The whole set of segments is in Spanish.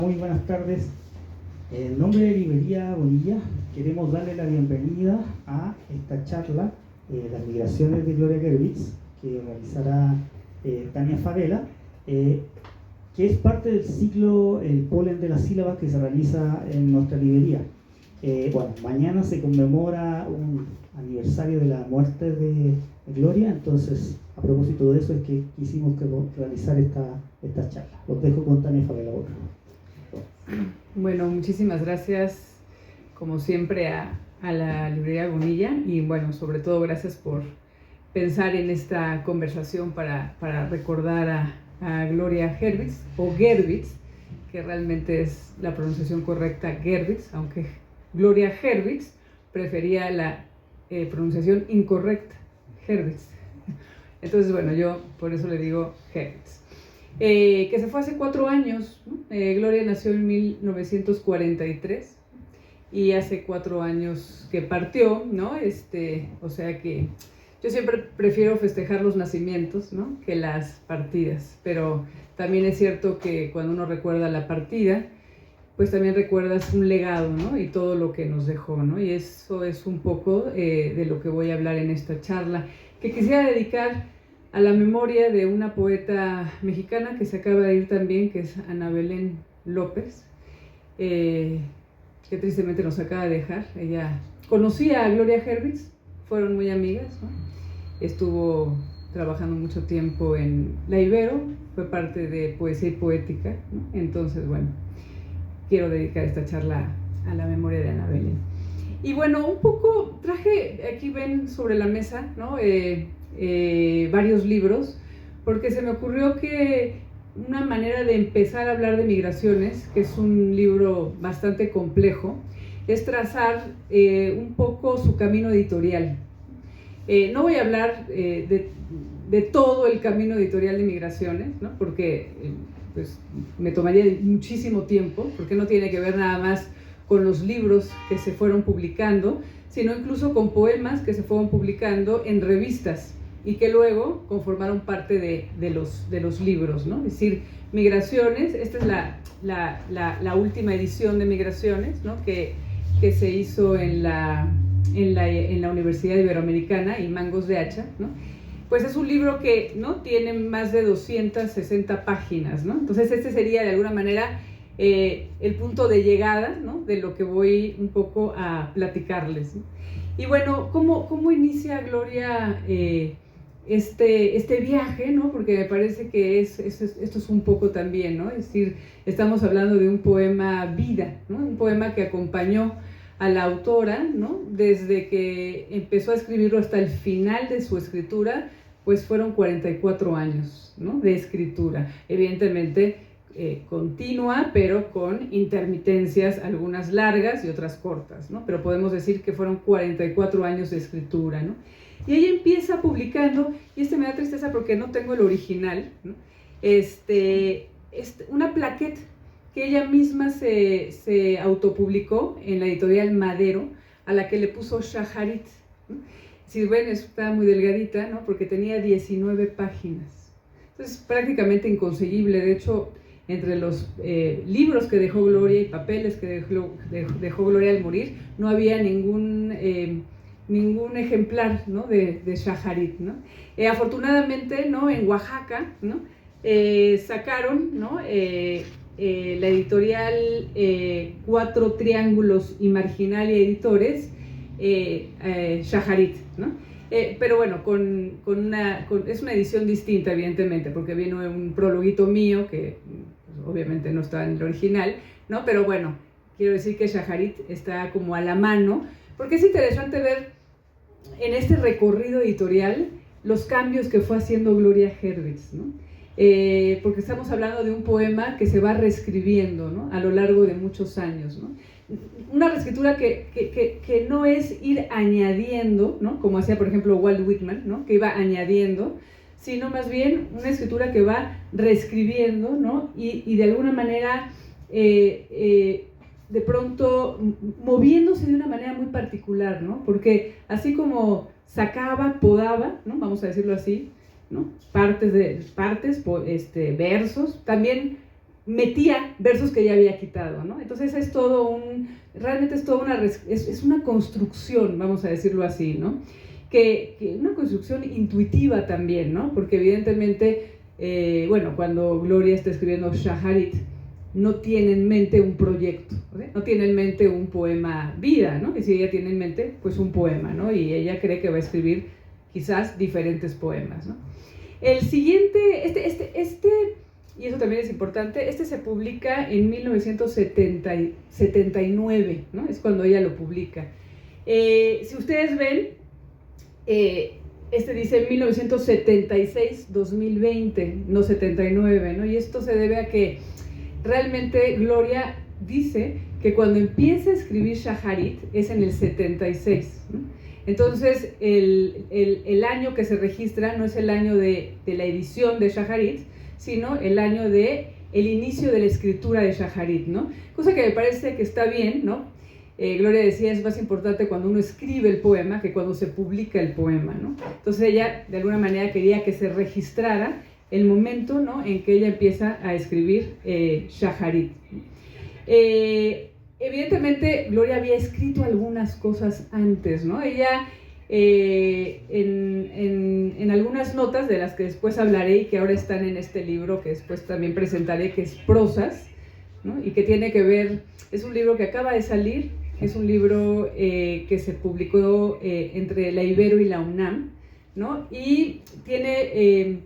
Muy buenas tardes. En nombre de Librería Bonilla queremos darle la bienvenida a esta charla, Las migraciones de Gloria Gervitz, que realizará Tania Favela, que es parte del ciclo El polen de las sílabas que se realiza en nuestra librería. Mañana se conmemora un aniversario de la muerte de Gloria, entonces a propósito de eso es que quisimos realizar esta charla. Los dejo con Tania Favela. Bueno, muchísimas gracias, como siempre, a la Librería Bonilla y, bueno, sobre todo gracias por pensar en esta conversación para recordar a Gloria Gervitz, o Gervitz, que realmente es la pronunciación correcta, Gervitz, aunque Gloria Gervitz prefería la pronunciación incorrecta, Gervitz. Entonces, bueno, yo por eso le digo Gervitz. Que se fue hace 4 años, ¿no? Gloria nació en 1943 y hace 4 años que partió, ¿no? O sea que yo siempre prefiero festejar los nacimientos, ¿no?, que las partidas, pero también es cierto que cuando uno recuerda la partida, pues también recuerdas un legado, ¿no?, y todo lo que nos dejó, ¿no? Y eso es un poco de lo que voy a hablar en esta charla, que quisiera dedicar a la memoria de una poeta mexicana que se acaba de ir también, que es Ana Belén López, que tristemente nos acaba de dejar. Ella conocía a Gloria Gervitz, fueron muy amigas, ¿no? Estuvo trabajando mucho tiempo en La Ibero, fue parte de Poesía y Poética, ¿no? Entonces, bueno, quiero dedicar esta charla a la memoria de Ana Belén. Y bueno, un poco traje, aquí ven sobre la mesa, ¿no?, varios libros, porque se me ocurrió que una manera de empezar a hablar de migraciones, que es un libro bastante complejo, es trazar un poco su camino editorial. No voy a hablar de todo el camino editorial de migraciones, ¿no?, porque pues, me tomaría muchísimo tiempo, porque no tiene que ver nada más con los libros que se fueron publicando, sino incluso con poemas que se fueron publicando en revistas y que luego conformaron parte de los libros, ¿no? Es decir, Migraciones, esta es la última edición de Migraciones, ¿no?, que se hizo en la Universidad Iberoamericana y Mangos de Hacha, ¿no? Pues es un libro que, ¿no?, tiene más de 260 páginas, ¿no? Entonces este sería de alguna manera el punto de llegada, ¿no?, de lo que voy un poco a platicarles, ¿no? Y bueno, ¿cómo inicia Gloria este viaje, ¿no? Porque me parece que esto es un poco también, ¿no? Es decir, estamos hablando de un poema vida, ¿no?, un poema que acompañó a la autora, ¿no?, desde que empezó a escribirlo hasta el final de su escritura, pues fueron 44 años, ¿no?, de escritura. Evidentemente continua, pero con intermitencias, algunas largas y otras cortas, ¿no? Pero podemos decir que fueron 44 años de escritura, ¿no? Y ella empieza publicando, y me da tristeza porque no tengo el original, ¿no?, una plaqueta que ella misma se autopublicó en la editorial Madero, a la que le puso Shaharit, ¿no? Si ven, está muy delgadita, ¿no?, porque tenía 19 páginas. Entonces, prácticamente inconseguible. De hecho, entre los libros que dejó Gloria y papeles que dejó Gloria al morir, no había ningún ejemplar, ¿no?, de Shaharit, ¿no? Afortunadamente, ¿no?, en Oaxaca, ¿no?, sacaron, ¿no?, la editorial Cuatro Triángulos y Marginalia Editores, Shaharit, ¿no? Pero bueno, es una edición distinta, evidentemente, porque vino un prologuito mío que pues, obviamente no estaba en el original, ¿no? Pero bueno, quiero decir que Shaharit está como a la mano, porque es interesante ver en este recorrido editorial los cambios que fue haciendo Gloria Gervitz, ¿no? Porque estamos hablando de un poema que se va reescribiendo, ¿no?, a lo largo de muchos años, ¿no? Una reescritura que no es ir añadiendo, ¿no?, como hacía por ejemplo Walt Whitman, ¿no?, que iba añadiendo, sino más bien una escritura que va reescribiendo, ¿no?, y de alguna manera de pronto moviéndose de una manera muy particular, ¿no?, porque así como sacaba, podaba, ¿no?, vamos a decirlo así, ¿no?, versos, también metía versos que ya había quitado, ¿no? Entonces es todo realmente es toda es una construcción, vamos a decirlo así, ¿no? Que una construcción intuitiva también, ¿no? Porque evidentemente, bueno, cuando Gloria está escribiendo Shaharit, no tiene en mente un proyecto, ¿sí? No tiene en mente un poema vida, ¿no? Es decir, ella tiene en mente pues un poema, ¿no? Y ella cree que va a escribir quizás diferentes poemas, ¿no? El siguiente, y eso también es importante, se publica en 1979, ¿no? Es cuando ella lo publica. Si ustedes ven, dice 1976-2020, no 79, ¿no? Y esto se debe a que realmente Gloria dice que cuando empieza a escribir Shaharit es en el 76, ¿no? Entonces el año que se registra no es el año de la edición de Shaharit, sino el año de el inicio de la escritura de Shaharit, ¿no? Cosa que me parece que está bien, ¿no? Gloria decía, es más importante cuando uno escribe el poema que cuando se publica el poema, ¿no? Entonces ella de alguna manera quería que se registrara el momento, ¿no?, en que ella empieza a escribir Shaharit. Evidentemente Gloria había escrito algunas cosas antes, ¿no? Ella en algunas notas de las que después hablaré y que ahora están en este libro que después también presentaré, que es Prosas, ¿no? Y que tiene que ver, es un libro que acaba de salir, es un libro que se publicó entre la Ibero y la UNAM, ¿no? Y tiene,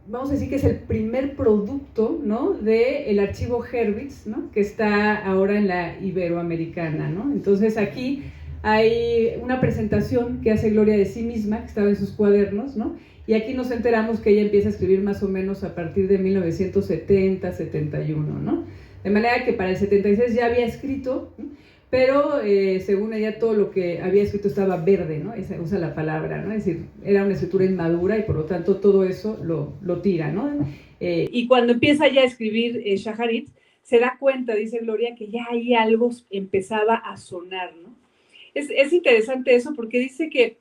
vamos a decir que es el primer producto, ¿no?, del archivo Hurwitz, ¿no?, que está ahora en la Iberoamericana, ¿no? Entonces aquí hay una presentación que hace Gloria de sí misma, que estaba en sus cuadernos, ¿no? Y aquí nos enteramos que ella empieza a escribir más o menos a partir de 1970-71, ¿no? De manera que para el 76 ya había escrito, ¿no?, pero según ella todo lo que había escrito estaba verde, ¿no? Esa usa la palabra, ¿no? Es decir, era una escritura inmadura y por lo tanto todo eso lo tira, ¿no? Y cuando empieza ya a escribir Shaharit, se da cuenta, dice Gloria, que ya ahí algo empezaba a sonar, ¿no? Es interesante eso porque dice que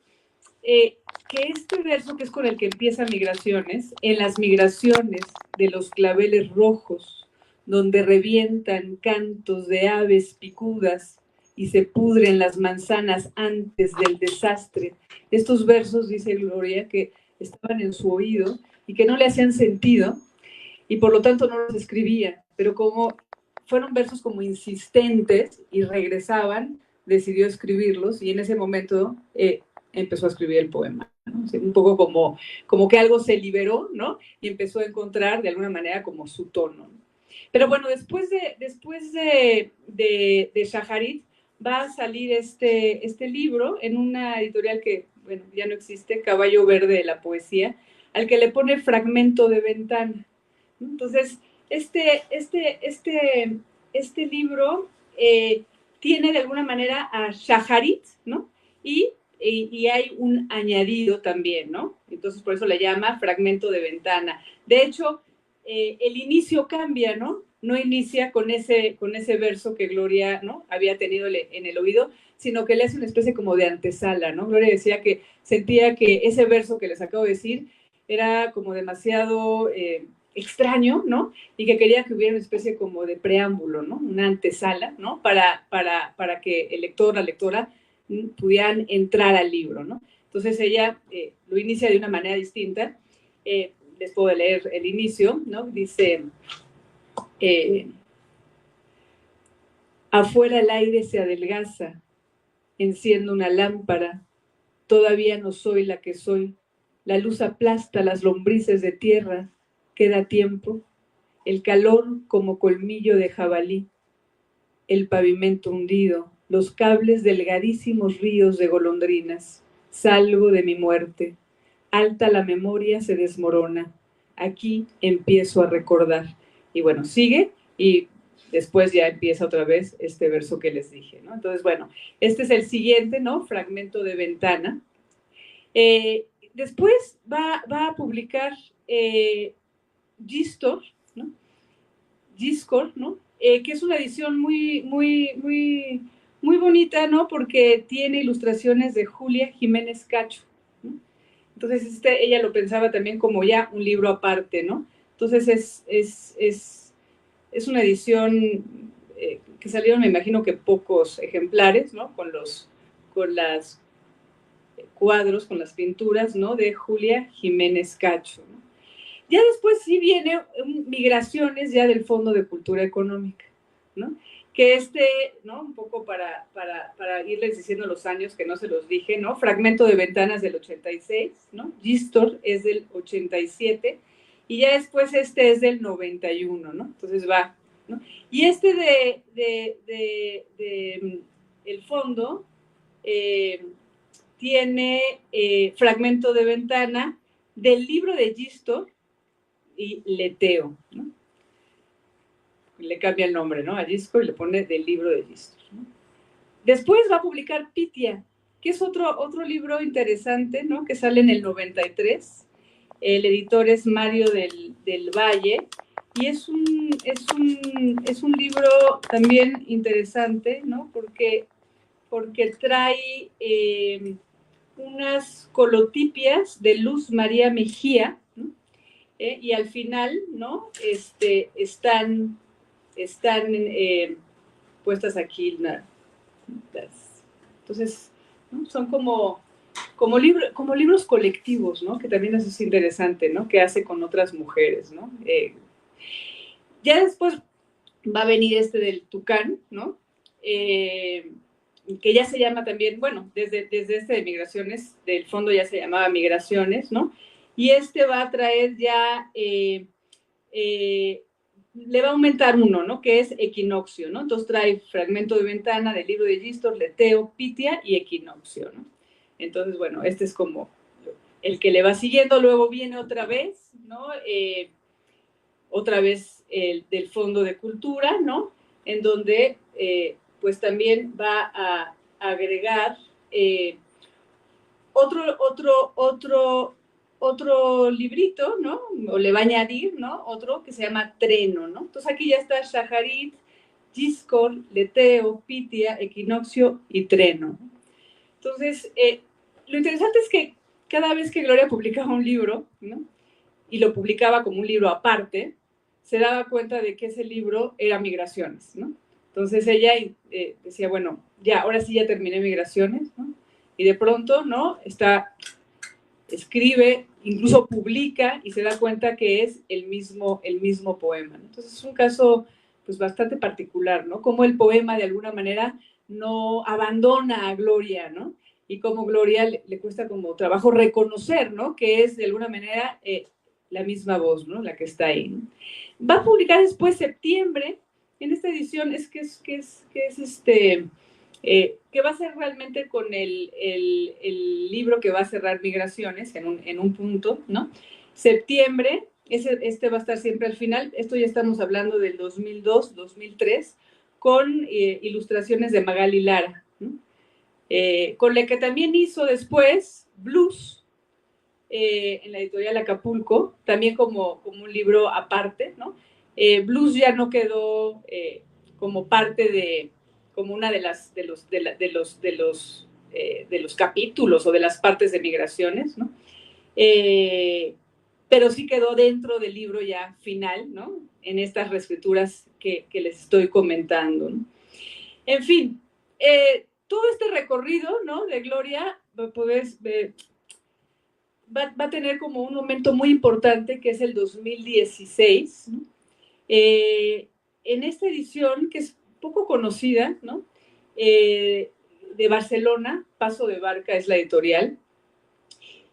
este verso, que es con el que empieza Migraciones, en las migraciones de los claveles rojos, donde revientan cantos de aves picudas y se pudren las manzanas antes del desastre. Estos versos, dice Gloria, que estaban en su oído y que no le hacían sentido y por lo tanto no los escribía, pero como fueron versos como insistentes y regresaban, decidió escribirlos y en ese momento empezó a escribir el poema, ¿no? O sea, un poco como que algo se liberó, ¿no? Y empezó a encontrar de alguna manera como su tono, ¿no? Pero bueno, después de Shaharit va a salir este libro en una editorial que, bueno, ya no existe, Caballo Verde de la Poesía, al que le pone Fragmento de Ventana. Entonces, este libro tiene de alguna manera a Shaharit, ¿no? Y hay un añadido también, ¿no? Entonces, por eso le llama Fragmento de Ventana. De hecho, el inicio cambia, ¿no? No inicia con ese verso que Gloria, ¿no?, había tenido en el oído, sino que le hace una especie como de antesala, ¿no? Gloria decía que sentía que ese verso que les acabo de decir era como demasiado extraño, ¿no? Y que quería que hubiera una especie como de preámbulo, ¿no? Una antesala, ¿no? Para que el lector, la lectora, pudieran entrar al libro, ¿no? Entonces ella lo inicia de una manera distinta. Les puedo leer el inicio, ¿no? Dice, afuera el aire se adelgaza, enciendo una lámpara, todavía no soy la que soy, la luz aplasta las lombrices de tierra, queda tiempo, el calor como colmillo de jabalí, el pavimento hundido, los cables delgadísimos ríos de golondrinas, salgo de mi muerte, alta la memoria se desmorona, aquí empiezo a recordar. Y bueno, sigue y después ya empieza otra vez este verso que les dije, ¿no? Entonces, bueno, este es el siguiente, ¿no? Fragmento de Ventana. Después va a publicar Gistor, ¿no? Giscor, ¿no? Que es una edición muy bonita, ¿no? Porque tiene ilustraciones de Julia Jiménez Cacho, ¿no? Entonces ella lo pensaba también como ya un libro aparte, ¿no? Entonces es es una edición que salieron, me imagino que pocos ejemplares, ¿no? Con las cuadros, con las pinturas, ¿no? De Julia Jiménez Cacho, ¿no? Ya después sí viene Migraciones ya del Fondo de Cultura Económica, ¿no? Que ¿no? Un poco para irles diciendo los años que no se los dije, ¿no? Fragmento de Ventanas del 86, ¿no? Gistor es del 87 y ya después es del 91, ¿no? Entonces va, ¿no? Y el fondo tiene Fragmento de Ventana del libro de Gistor y Leteo, ¿no? Le cambia el nombre, ¿no? A Gisco y le pone del libro de Gistor, ¿no? Después va a publicar Pitia, que es otro libro interesante, ¿no? Que sale en el 93. El editor es Mario del Valle y es un libro también interesante, ¿no? Porque trae unas colotipias de Luz María Mejía, ¿no? Y al final, ¿no? Están puestas aquí entonces, ¿no? Son como libros colectivos, ¿no? Que también eso es interesante, ¿no? Que hace con otras mujeres, ¿no? Ya después va a venir del Tucán, ¿no? Que ya se llama también, bueno, desde de Migraciones, del fondo ya se llamaba Migraciones, ¿no? Y va a traer ya, le va a aumentar uno, ¿no? Que es Equinoccio, ¿no? Entonces trae Fragmento de Ventana del libro de Gistor, Leteo, Pitia y Equinoccio, ¿no? Entonces, bueno, es como el que le va siguiendo, luego viene otra vez, ¿no? Otra vez el del Fondo de Cultura, ¿no? En donde, pues también va a agregar otro librito, ¿no? O le va a añadir, ¿no? Otro que se llama Treno, ¿no? Entonces aquí ya está Shaharit, Giscor, Leteo, Pitia, Equinoccio y Treno. Entonces, lo interesante es que cada vez que Gloria publicaba un libro, ¿no? Y lo publicaba como un libro aparte, se daba cuenta de que ese libro era Migraciones, ¿no? Entonces ella decía, bueno, ya, ahora sí ya terminé Migraciones, ¿no? Y de pronto, ¿no? Escribe, incluso publica y se da cuenta que es el mismo poema, ¿no? Entonces es un caso pues bastante particular, ¿no? Como el poema de alguna manera no abandona a Gloria, ¿no? Y como Gloria le cuesta como trabajo reconocer, ¿no? Que es de alguna manera la misma voz, ¿no? La que está ahí, ¿no? Va a publicar después Septiembre, en esta edición que va a ser realmente con el libro que va a cerrar Migraciones en un punto, ¿no? Septiembre, va a estar siempre al final, esto ya estamos hablando del 2002, 2003, con ilustraciones de Magali Lara, ¿no? Con la que también hizo después Blues, en la editorial Acapulco, también como un libro aparte, ¿no? Blues ya no quedó como parte como una de los capítulos o de las partes de Migraciones, ¿no? Pero sí quedó dentro del libro ya final, ¿no? En estas reescrituras que les estoy comentando, ¿no? En fin, todo este recorrido, ¿no? De Gloria, pues, va a tener como un momento muy importante que es el 2016, ¿no? En esta edición, que es poco conocida, ¿no? De Barcelona, Paso de Barca es la editorial,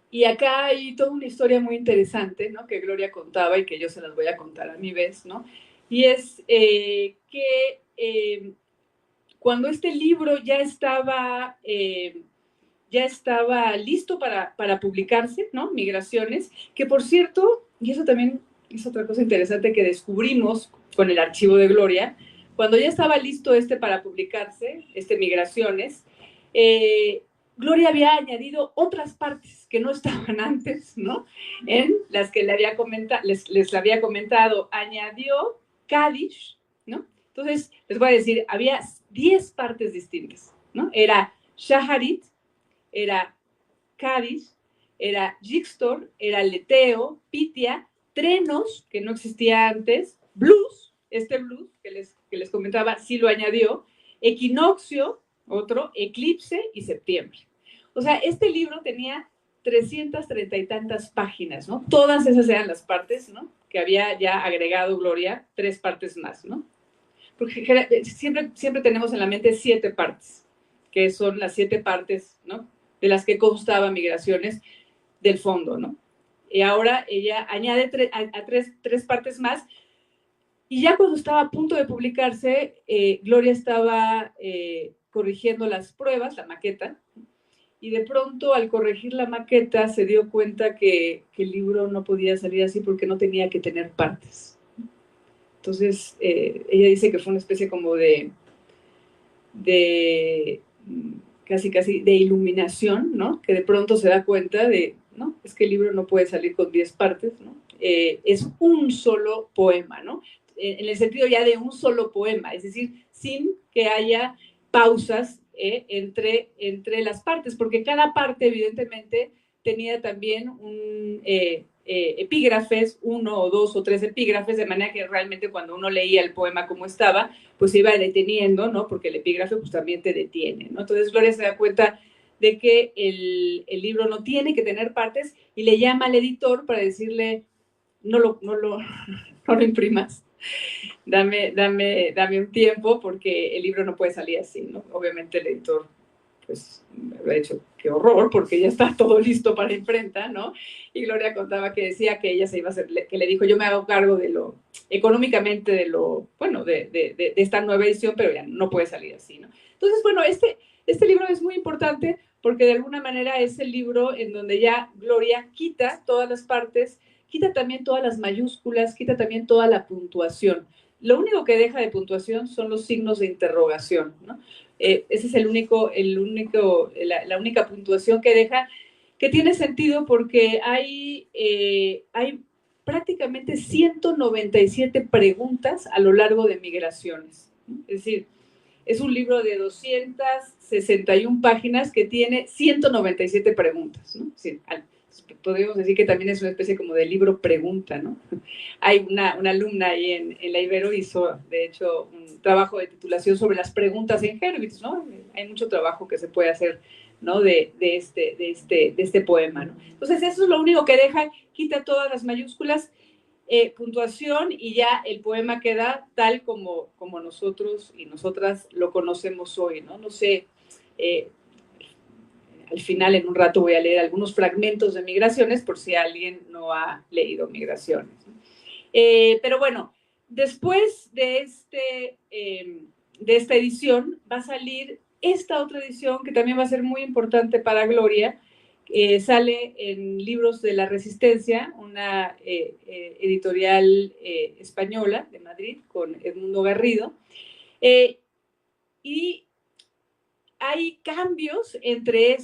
y acá hay toda una historia muy interesante, ¿no? Que Gloria contaba y que yo se las voy a contar a mi vez, ¿no? Y es que cuando este libro ya estaba listo para publicarse, ¿no? Migraciones, que por cierto, y eso también es otra cosa interesante que descubrimos con el archivo de Gloria, cuando ya estaba listo para publicarse, Migraciones, Gloria había añadido otras partes que no estaban antes, ¿no? En las que les había comentado, añadió Cádiz, ¿no? Entonces, les voy a decir, había 10 partes distintas, ¿no? Era Shaharit, era Cádiz, era Gistor, era Leteo, Pitia, Trenos, que no existía antes, Blues, este blues que les comentaba, sí lo añadió, Equinoccio, otro, Eclipse y Septiembre. O sea, este libro tenía 330 y tantas páginas, ¿no? Todas esas eran las partes, ¿no? Que había ya agregado Gloria, 3 partes más, ¿no? Porque siempre tenemos en la mente 7 partes, que son las 7 partes, ¿no? De las que constaba Migraciones del fondo, ¿no? Y ahora ella añade 3 partes más. Y ya cuando estaba a punto de publicarse, Gloria estaba corrigiendo las pruebas, la maqueta, y de pronto al corregir la maqueta se dio cuenta que el libro no podía salir así porque no tenía que tener partes. Entonces, ella dice que fue una especie como de casi de iluminación, ¿no? Que de pronto se da cuenta de, ¿no? Es que el libro no puede salir con 10 partes, ¿no? Es un solo poema, ¿no? En el sentido ya de un solo poema, es decir, sin que haya pausas entre las partes, porque cada parte evidentemente tenía también un epígrafes, 1 o 2 o 3 epígrafes, de manera que realmente cuando uno leía el poema como estaba, pues se iba deteniendo, ¿no? Porque el epígrafe pues también te detiene, ¿no? Entonces Gloria se da cuenta de que el libro no tiene que tener partes y le llama al editor para decirle, no lo imprimas, dame un tiempo porque el libro no puede salir así, ¿no? Obviamente el editor pues me había dicho, qué horror, porque ya está todo listo para imprenta, ¿no? Y Gloria contaba que decía que ella se iba a hacer, que le dijo, yo me hago cargo de lo, económicamente de lo, bueno, de esta nueva edición, pero ya no puede salir así, ¿no? Entonces, bueno, este libro es muy importante porque de alguna manera es el libro en donde ya Gloria quita todas las partes, quita también todas las mayúsculas, quita también toda la puntuación. Lo único que deja de puntuación son los signos de interrogación, ¿no? Ese es la única puntuación que deja, que tiene sentido porque hay prácticamente 197 preguntas a lo largo de Migraciones. Es decir, es un libro de 261 páginas que tiene 197 preguntas, ¿no? Es decir, podríamos decir que también es una especie como de libro pregunta, ¿no? Hay una alumna ahí en la Ibero hizo, de hecho, un trabajo de titulación sobre las preguntas en Hurwitz, ¿no? Hay mucho trabajo que se puede hacer, ¿no? De este poema, ¿no? Entonces, eso es lo único que deja, quita todas las mayúsculas, puntuación y ya el poema queda tal como nosotros y nosotras lo conocemos hoy, ¿no? No sé, al final en un rato voy a leer algunos fragmentos de Migraciones por si alguien no ha leído Migraciones. Pero bueno, después de esta edición va a salir esta otra edición que también va a ser muy importante para Gloria. Sale en Libros de la Resistencia, una editorial española de Madrid con Edmundo Garrido. Y hay cambios entre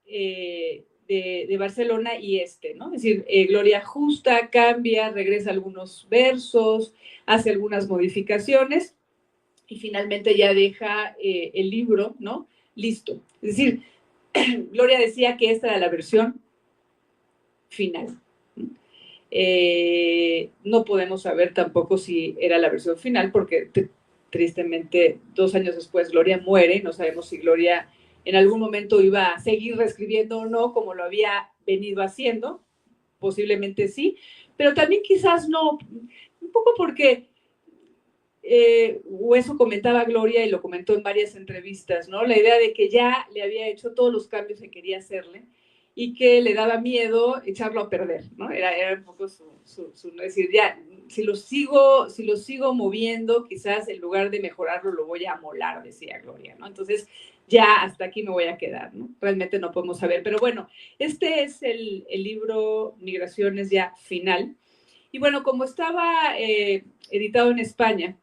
de Barcelona y ¿no? Es decir, Gloria ajusta, cambia, regresa algunos versos, hace algunas modificaciones y finalmente ya deja el libro, ¿no? Listo. Es decir, Gloria decía que esta era la versión final. No podemos saber tampoco si era la versión final porque tristemente 2 años después Gloria muere, no sabemos si Gloria en algún momento iba a seguir reescribiendo o no como lo había venido haciendo, posiblemente sí, pero también quizás no, un poco porque o eso comentaba Gloria y lo comentó en varias entrevistas, ¿no? La idea de que ya le había hecho todos los cambios que quería hacerle y que le daba miedo echarlo a perder, ¿no? Era un poco no decir, ya, si lo sigo moviendo, quizás en lugar de mejorarlo lo voy a amolar, decía Gloria, ¿no? Entonces, ya hasta aquí me voy a quedar, ¿no? Realmente no podemos saber, pero bueno, este es el libro Migraciones ya final. Y bueno, como estaba editado en España,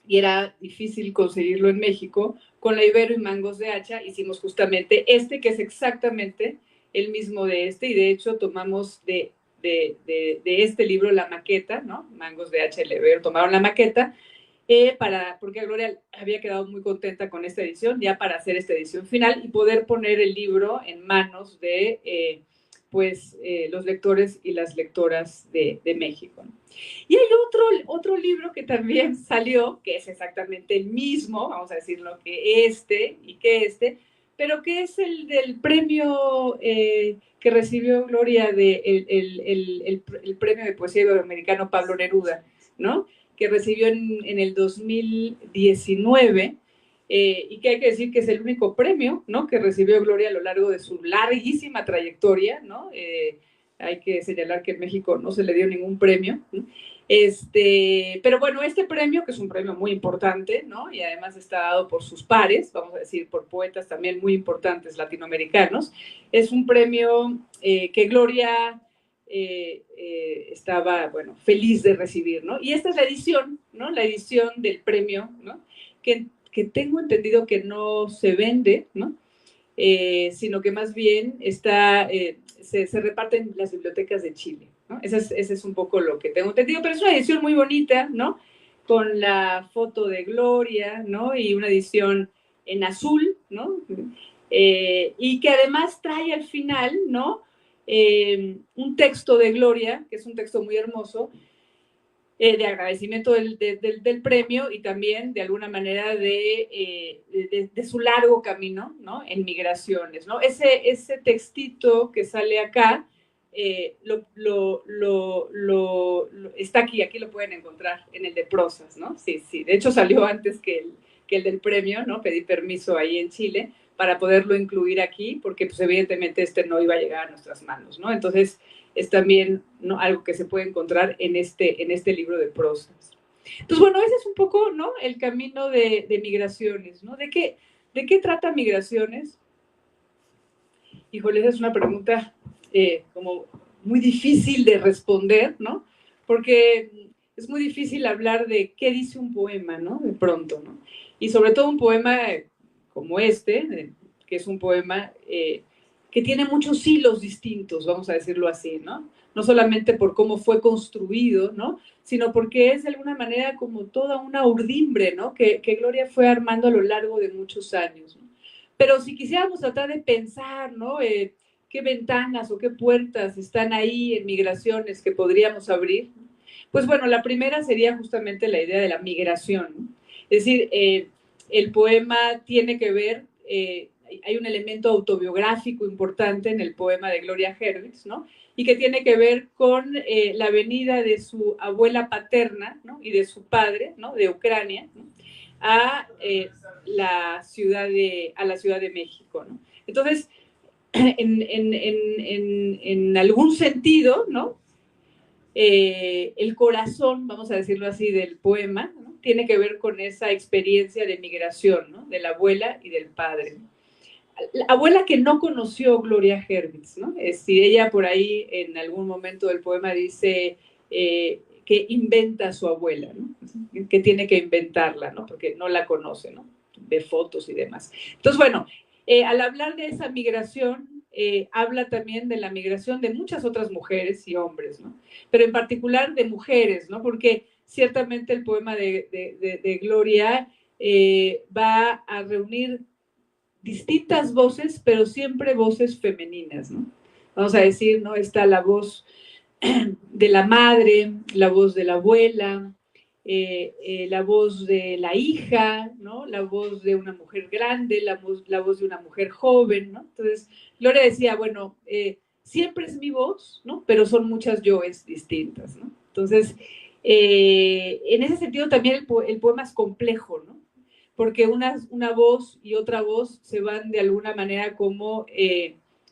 y era difícil conseguirlo en México, con la Ibero y Mangos de Hacha hicimos justamente que es exactamente el mismo de y de hecho tomamos de este libro la maqueta, ¿no? Mangos de Hacha y la Ibero tomaron la maqueta, porque Gloria había quedado muy contenta con esta edición, ya para hacer esta edición final y poder poner el libro en manos de pues los lectores y las lectoras de México, ¿no? Y hay otro libro que también salió, que es exactamente el mismo, vamos a decirlo, pero que es el del premio que recibió Gloria, el premio de poesía iberoamericano Pablo Neruda, ¿no? Que recibió en el 2019, y que hay que decir que es el único premio, ¿no?, que recibió Gloria a lo largo de su larguísima trayectoria, ¿no? Hay que señalar que en México no se le dio ningún premio, ¿no? Pero bueno, este premio, que es un premio muy importante, ¿no?, y además está dado por sus pares, vamos a decir, por poetas también muy importantes latinoamericanos, es un premio que Gloria estaba, bueno, feliz de recibir, ¿no? Y esta es la edición, ¿no?, la edición del premio, ¿no?, que tengo entendido que no se vende, ¿no?, sino que más bien se reparte en las bibliotecas de Chile, ¿no? Ese es un poco lo que tengo entendido, pero es una edición muy bonita, ¿no?, con la foto de Gloria, ¿no?, y una edición en azul, ¿no?, y que además trae al final, ¿no?, un texto de Gloria, que es un texto muy hermoso, de agradecimiento del premio y también de alguna manera de su largo camino, ¿no?, en migraciones, ¿no? Ese textito que sale acá está aquí lo pueden encontrar en el de prosas, ¿no? Sí, sí, de hecho salió antes que el del premio, ¿no? Pedí permiso ahí en Chile para poderlo incluir aquí, porque pues evidentemente no iba a llegar a nuestras manos, ¿no? Entonces es también, ¿no?, algo que se puede encontrar en este libro de prosas. Entonces, bueno, ese es un poco, ¿no?, el camino de migraciones, ¿no? ¿De qué trata migraciones? Híjole, esa es una pregunta como muy difícil de responder, ¿no? Porque es muy difícil hablar de qué dice un poema, ¿no?, de pronto, ¿no? Y sobre todo un poema como que es un poema que tiene muchos hilos distintos, vamos a decirlo así, ¿no? No solamente por cómo fue construido, ¿no?, sino porque es de alguna manera como toda una urdimbre, ¿no?, que Gloria fue armando a lo largo de muchos años, ¿no? Pero si quisiéramos tratar de pensar, ¿no?, qué ventanas o qué puertas están ahí en migraciones que podríamos abrir, pues bueno, la primera sería justamente la idea de la migración, ¿no? Es decir, el poema tiene que ver, hay un elemento autobiográfico importante en el poema de Gloria Hervitz, ¿no?, y que tiene que ver con la venida de su abuela paterna, ¿no?, y de su padre, ¿no?, de Ucrania, ¿no?, a la Ciudad de México, ¿no? Entonces, en algún sentido, ¿no?, el corazón, vamos a decirlo así, del poema, ¿no?, tiene que ver con esa experiencia de migración, ¿no?, de la abuela y del padre. La abuela que no conoció Gloria Hervitz, ¿no? Si ella por ahí en algún momento del poema dice que inventa a su abuela, ¿no?, que tiene que inventarla, ¿no?, porque no la conoce, ¿no?, ve fotos y demás. Entonces, bueno, al hablar de esa migración, habla también de la migración de muchas otras mujeres y hombres, ¿no?, pero en particular de mujeres, ¿no?, porque ciertamente el poema de Gloria va a reunir distintas voces, pero siempre voces femeninas, ¿no? Vamos a decir, ¿no?, está la voz de la madre, la voz de la abuela, la voz de la hija, ¿no?, la voz de una mujer grande, la voz de una mujer joven, ¿no? Entonces, Gloria decía, bueno, siempre es mi voz, ¿no?, pero son muchas yoes distintas, ¿no? Entonces, en ese sentido también el poema es complejo, ¿no?, porque una voz y otra voz se van de alguna manera como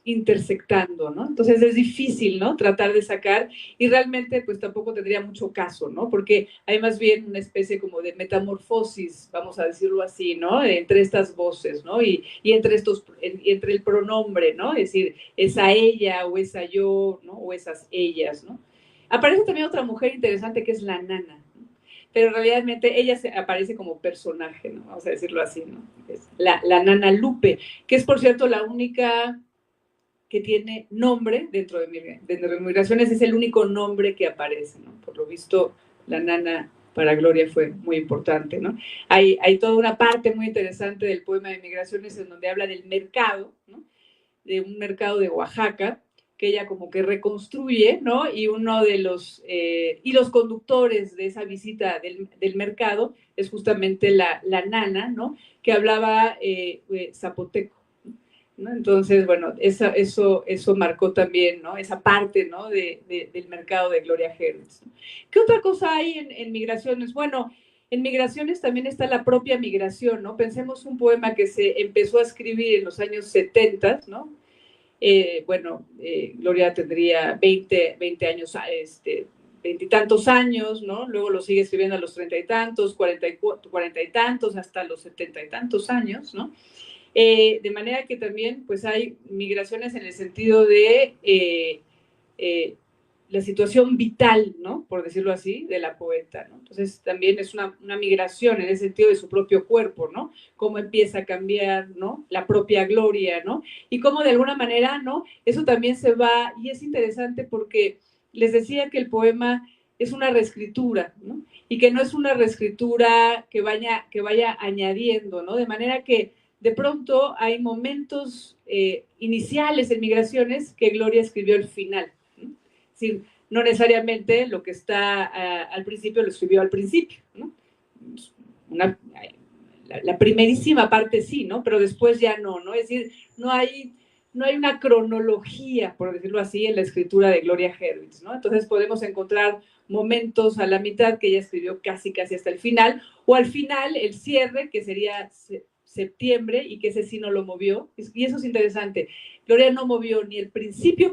intersectando, ¿no? Entonces es difícil, ¿no?, tratar de sacar, y realmente pues tampoco tendría mucho caso, ¿no?, porque hay más bien una especie como de metamorfosis, vamos a decirlo así, ¿no?, entre estas voces, ¿no?, y entre el pronombre, ¿no?, es decir, esa ella o esa yo, ¿no?, o esas ellas, ¿no? Aparece también otra mujer interesante que es la nana, pero realmente ella aparece como personaje, ¿no?, vamos a decirlo así, ¿no? Es la nana Lupe, que es por cierto la única que tiene nombre dentro de Migraciones, es el único nombre que aparece, ¿no? Por lo visto, la nana para Gloria fue muy importante, ¿no? Hay toda una parte muy interesante del poema de Migraciones en donde habla del mercado, ¿no?, de un mercado de Oaxaca, que ella como que reconstruye, ¿no? Y uno de los hilos conductores de esa visita del mercado es justamente la nana, ¿no? Que hablaba zapoteco, ¿no? Entonces, bueno, eso marcó también, ¿no? Esa parte, ¿no? Del mercado de Gloria Herwitz, ¿no? ¿Qué otra cosa hay en migraciones? Bueno, en migraciones también está la propia migración, ¿no? Pensemos un poema que se empezó a escribir en los años 70, ¿no? Gloria tendría 20 años, 20 y tantos años, ¿no? Luego lo sigue escribiendo a los 30 y tantos, 40 y tantos, hasta los 70 y tantos años, ¿no? De manera que también pues hay migraciones en el sentido de la situación vital, ¿no? Por decirlo así, de la poeta, ¿no? Entonces también es una migración en el sentido de su propio cuerpo, ¿no? Cómo empieza a cambiar, ¿no? La propia Gloria, ¿no? Y cómo de alguna manera, ¿no? Eso también se va, y es interesante porque les decía que el poema es una reescritura, ¿no? Y que no es una reescritura que vaya añadiendo, ¿no? De manera que de pronto hay momentos iniciales en migraciones que Gloria escribió al final, ¿no? Es decir, no necesariamente lo que está al principio lo escribió al principio, ¿no? La primerísima parte sí, ¿no? Pero después ya no, ¿no? Es decir, no hay una cronología, por decirlo así, en la escritura de Gloria Herwitz, ¿no? Entonces podemos encontrar momentos a la mitad que ella escribió casi hasta el final, o al final el cierre, que sería septiembre, y que ese sí no lo movió, y eso es interesante. Gloria no movió ni el principio,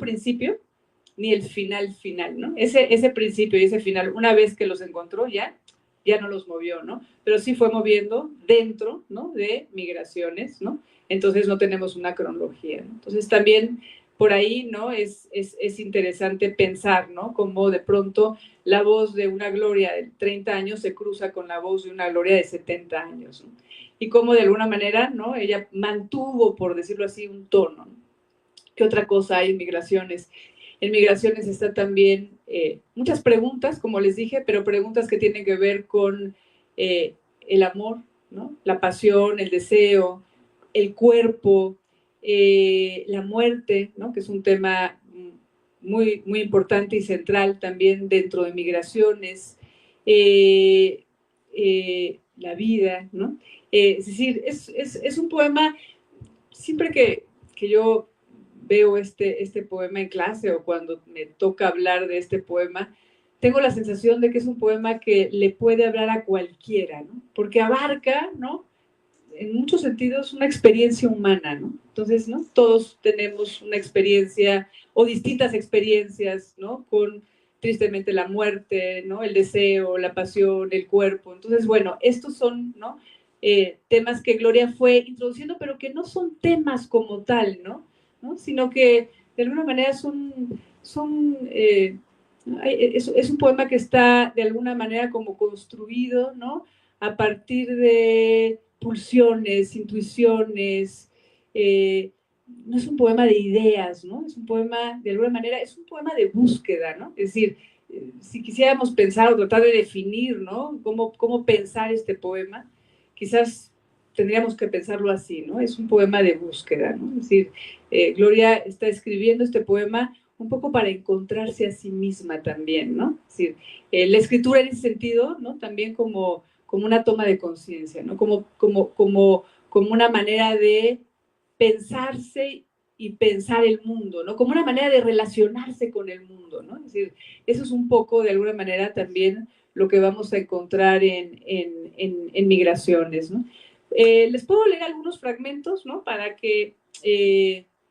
ni el final, ¿no? Ese principio y ese final, una vez que los encontró ya no los movió, ¿no? Pero sí fue moviendo dentro, ¿no? De migraciones, ¿no? Entonces no tenemos una cronología, ¿no? Entonces también por ahí, ¿no? Es interesante pensar, ¿no? Cómo de pronto la voz de una Gloria de 30 años se cruza con la voz de una Gloria de 70 años, ¿no? Y cómo de alguna manera, ¿no? Ella mantuvo, por decirlo así, un tono, ¿no? ¿Qué otra cosa hay en migraciones? En migraciones está también muchas preguntas, como les dije, pero preguntas que tienen que ver con el amor, ¿no? La pasión, el deseo, el cuerpo, la muerte, ¿no? Que es un tema muy, muy importante y central también dentro de migraciones, la vida, ¿no? Es decir, es un poema, siempre que yo veo este poema en clase o cuando me toca hablar de este poema, tengo la sensación de que es un poema que le puede hablar a cualquiera, ¿no? Porque abarca, ¿no? En muchos sentidos, una experiencia humana, ¿no? Entonces, ¿no? Todos tenemos una experiencia o distintas experiencias, ¿no? Con, tristemente, la muerte, ¿no? El deseo, la pasión, el cuerpo. Entonces, bueno, estos son, ¿no? Temas que Gloria fue introduciendo, pero que no son temas como tal, ¿no? Sino que de alguna manera es un poema que está de alguna manera como construido, ¿no? A partir de pulsiones, intuiciones, no es un poema de ideas, ¿no? Es un poema, de alguna manera, es un poema de búsqueda, ¿no? Es decir, si quisiéramos pensar o tratar de definir, ¿no? Cómo pensar este poema, quizás tendríamos que pensarlo así, ¿no? Es un poema de búsqueda, ¿no? Es decir, Gloria está escribiendo este poema un poco para encontrarse a sí misma también, ¿no? Es decir, la escritura en ese sentido, ¿no? También como una toma de conciencia, ¿no? Como una manera de pensarse y pensar el mundo, ¿no? Como una manera de relacionarse con el mundo, ¿no? Es decir, eso es un poco, de alguna manera, también lo que vamos a encontrar en migraciones, ¿no? Les puedo leer algunos fragmentos, ¿no? Para que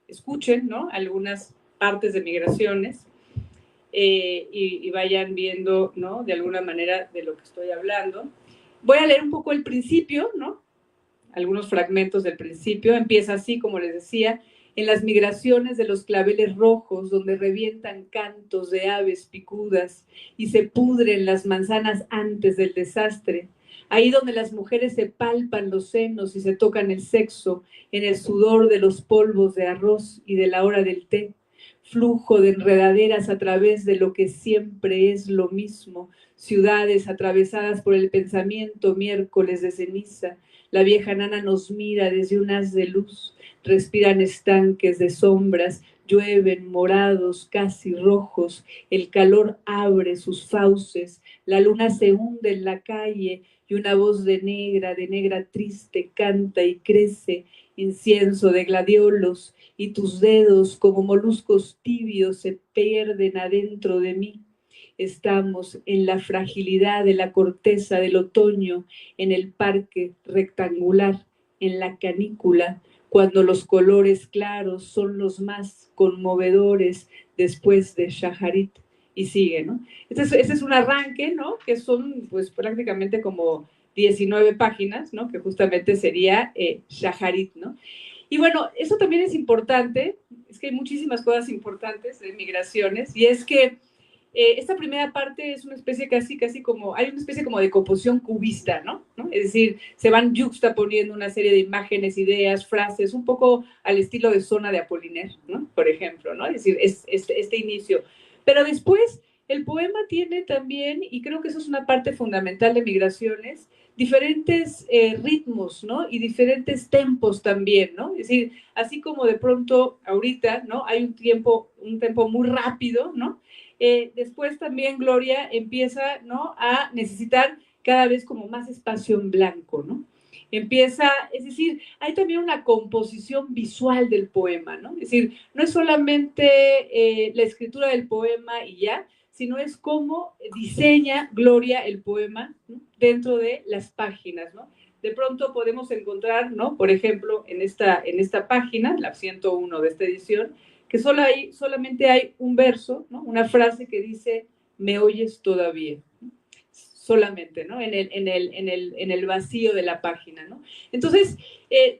escuchen, ¿no? Algunas partes de migraciones y vayan viendo, ¿no? De alguna manera de lo que estoy hablando. Voy a leer un poco el principio, ¿no? Algunos fragmentos del principio. Empieza así, como les decía: en las migraciones de los claveles rojos, donde revientan cantos de aves picudas y se pudren las manzanas antes del desastre. Ahí donde las mujeres se palpan los senos y se tocan el sexo, en el sudor de los polvos de arroz y de la hora del té. Flujo de enredaderas a través de lo que siempre es lo mismo. Ciudades atravesadas por el pensamiento, miércoles de ceniza. La vieja nana nos mira desde un haz de luz. Respiran estanques de sombras, llueven morados, casi rojos, el calor abre sus fauces, la luna se hunde en la calle y una voz de negra triste, canta y crece, incienso de gladiolos, y tus dedos como moluscos tibios se pierden adentro de mí. Estamos en la fragilidad de la corteza del otoño, en el parque rectangular, en la canícula, cuando los colores claros son los más conmovedores después de Shaharit. Y sigue, ¿no? Ese es un arranque, ¿no? Que son pues prácticamente como 19 páginas, ¿no? Que justamente sería Shaharit, ¿no? Y bueno, eso también es importante, es que hay muchísimas cosas importantes de migraciones, y es que esta primera parte es una especie casi como, hay una especie como de composición cubista, ¿no? Es decir, se van yuxtaponiendo una serie de imágenes, ideas, frases, un poco al estilo de Zona de Apollinaire, ¿no? Por ejemplo, ¿no? Es decir, este inicio. Pero después el poema tiene también, y creo que eso es una parte fundamental de Migraciones, diferentes ritmos, ¿no? Y diferentes tempos también, ¿no? Es decir, así como de pronto ahorita, ¿no? Hay un tempo muy rápido, ¿no? Después también Gloria empieza, ¿no? A necesitar cada vez como más espacio en blanco, ¿no? Es decir, hay también una composición visual del poema, ¿no? Es decir, no es solamente la escritura del poema y ya, sino es cómo diseña Gloria el poema, ¿no? Dentro de las páginas, ¿no? De pronto podemos encontrar, ¿no? Por ejemplo, en esta página, la 101 de esta edición, que solamente hay un verso, ¿no? Una frase que dice, ¿me oyes todavía? Solamente, ¿no? En el vacío de la página, ¿no? Entonces,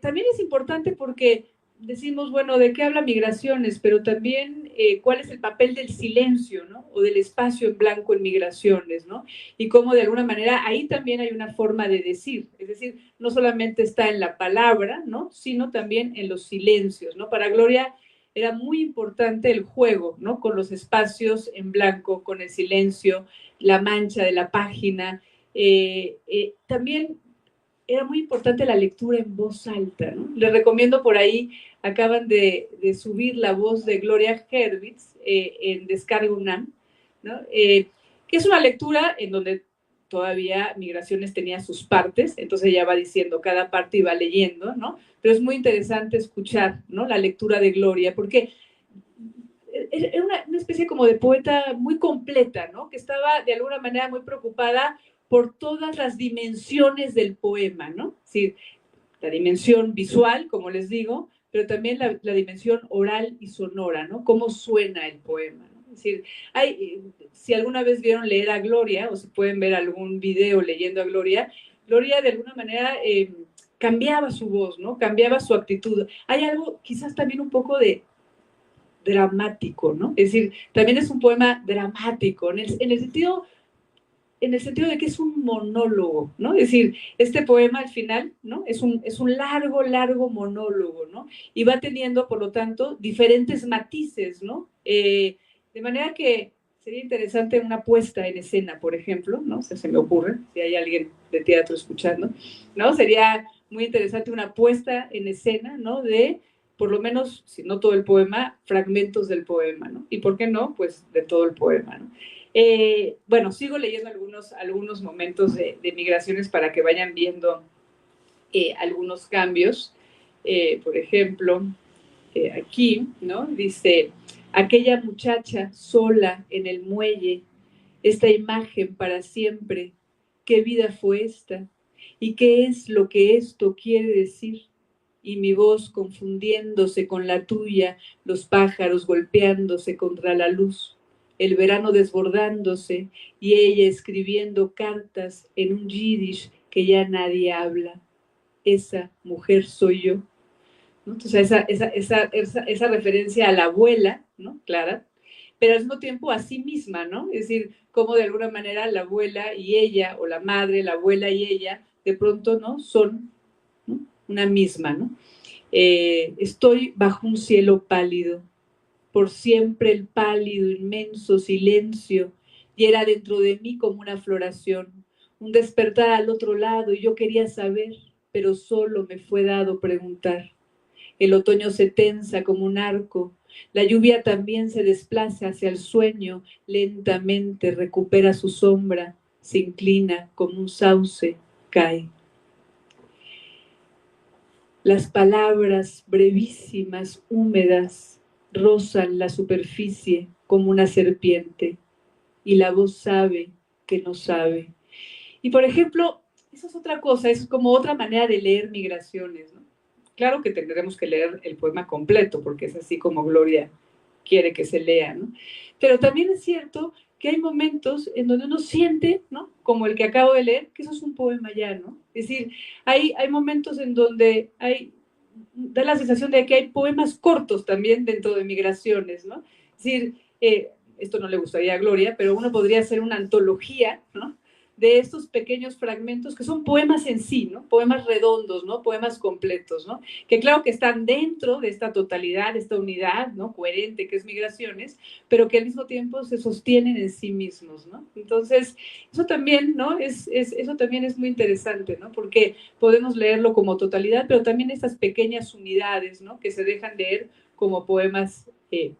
también es importante porque decimos, bueno, ¿de qué habla Migraciones? Pero también, ¿cuál es el papel del silencio, ¿no? O del espacio en blanco en Migraciones, ¿no? Y cómo de alguna manera ahí también hay una forma de decir, es decir, no solamente está en la palabra, ¿no? Sino también en los silencios, ¿no? Para Gloria era muy importante el juego, ¿no? Con los espacios en blanco, con el silencio, la mancha de la página. También era muy importante la lectura en voz alta, ¿no? Les recomiendo por ahí, acaban de subir la voz de Gloria Hervitz en Descarga UNAM, ¿no? Que es una lectura en donde todavía Migraciones tenía sus partes, entonces ella va diciendo cada parte y va leyendo, ¿no? Pero es muy interesante escuchar, ¿no? La lectura de Gloria, porque era una especie como de poeta muy completa, ¿no? Que estaba de alguna manera muy preocupada por todas las dimensiones del poema, ¿no? Es decir, la dimensión visual, como les digo, pero también la dimensión oral y sonora, ¿no? Cómo suena el poema, ¿no? Es decir, si alguna vez vieron leer a Gloria, o si pueden ver algún video leyendo a Gloria, Gloria de alguna manera cambiaba su voz, ¿no? Cambiaba su actitud. Hay algo quizás también un poco de dramático, ¿no? Es decir, también es un poema dramático, en el sentido de que es un monólogo, ¿no? Es decir, este poema al final, ¿no? Es un largo monólogo, ¿no? Y va teniendo, por lo tanto, diferentes matices, ¿no? De manera que sería interesante una puesta en escena, por ejemplo, ¿no? Se me ocurre, si hay alguien de teatro escuchando, ¿no? Sería muy interesante una puesta en escena, ¿no? De, por lo menos, si no todo el poema, fragmentos del poema, ¿no? Y por qué no, pues de todo el poema, ¿no? Bueno, sigo leyendo algunos momentos de Migraciones para que vayan viendo algunos cambios. Por ejemplo, aquí, ¿no? Dice, aquella muchacha sola en el muelle, esta imagen para siempre, ¿qué vida fue esta? ¿Y qué es lo que esto quiere decir? Y mi voz confundiéndose con la tuya, los pájaros golpeándose contra la luz, el verano desbordándose y ella escribiendo cartas en un yiddish que ya nadie habla. Esa mujer soy yo, ¿no? Entonces, esa referencia a la abuela, ¿no? Clara, pero al mismo tiempo a sí misma, ¿no? Es decir, cómo de alguna manera la abuela y ella, o la madre, la abuela y ella, de pronto, ¿no? Son, ¿no? Una misma, ¿no? Estoy bajo un cielo pálido, por siempre el pálido, inmenso silencio, y era dentro de mí como una floración, un despertar al otro lado, y yo quería saber, pero solo me fue dado preguntar. el otoño se tensa como un arco, la lluvia también se desplaza hacia el sueño, lentamente recupera su sombra, se inclina como un sauce, cae. Las palabras brevísimas, húmedas, rozan la superficie como una serpiente y la voz sabe que no sabe. Y por ejemplo, eso es otra cosa, es como otra manera de leer Migraciones, ¿no? Claro que tendremos que leer el poema completo, porque es así como Gloria quiere que se lea, ¿no? Pero también es cierto que hay momentos en donde uno siente, ¿no? Como el que acabo de leer, que eso es un poema ya, ¿no? Es decir, hay momentos en donde da la sensación de que hay poemas cortos también dentro de Migraciones, ¿no? Es decir, esto no le gustaría a Gloria, pero uno podría hacer una antología, ¿no? De estos pequeños fragmentos que son poemas en sí, ¿no? Poemas redondos, ¿no? Poemas completos, ¿no? Que claro que están dentro de esta totalidad, de esta unidad, ¿no? Coherente que es Migraciones, pero que al mismo tiempo se sostienen en sí mismos, ¿no? Entonces, eso también, ¿no? Eso también es muy interesante, ¿no? Porque podemos leerlo como totalidad, pero también estas pequeñas unidades, ¿no? Que se dejan leer como poemas